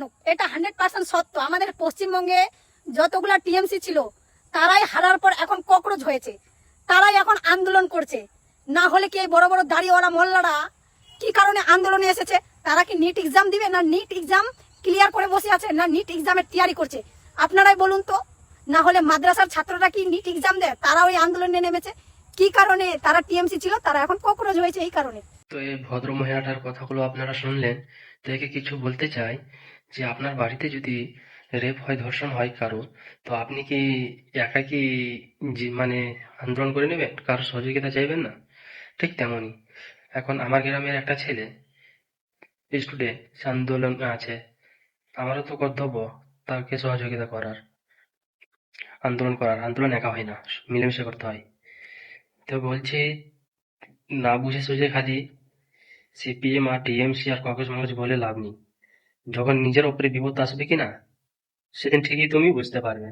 হারানো, এটা 100% সত্য। আমাদের পশ্চিমবঙ্গে যতগুলা টিএমসি ছিল তারাই হারার পর এখন ককরোচ হয়েছে, তারাই এখন আন্দোলন করছে। না হলে কি এই বড় বড় দাড়িওয়ালা মোল্লারা কি কারণে আন্দোলনে এসেছে? তারা কি নিট এক্সাম দিবে, না নিট এক্সাম ক্লিয়ার করে বসে আছে, না নিট এক্সামের তৈরি করছে? আপনারাই বলুন তো। না হলে মাদ্রাসার ছাত্ররা কি নিট এক্সাম দেয়? তারা ওই আন্দোলনে নেমেছে কি কারণে? তারা টিএমসি ছিল, তারা এখন ককরোচ হয়েছে এই কারণে। তো এই ভদ্র মহিলাটার কথাগুলো আপনারা শুনলেন, তো একে কিছু বলতে চাই যে আপনার বাড়িতে যদি রেপ হয়, ধর্ষণ হয় কারো, তো আপনি কি একা কি মানে আন্দোলন করে নেবেন, কারো সহযোগিতা চাইবেন না? ঠিক তেমনই এখন আমার গ্রামের একটা ছেলে স্টুডেন্ট, সে আন্দোলন আছে, আমারও তো কর্তব্য তাকে সহযোগিতা করার, আন্দোলন করার। আন্দোলন একা হয় না, মিলেমিশে করতে হয়। তো বলছি, না বুঝে সুঝে খালি সিপিএম আর টিএমসি আর কংগ্রেস মংগ্রেস বলে লাভ নেই। যখন নিজের ওপরে বিপদ আসবে কি না, সেদিন ঠিকই তুমি বুঝতে পারবে।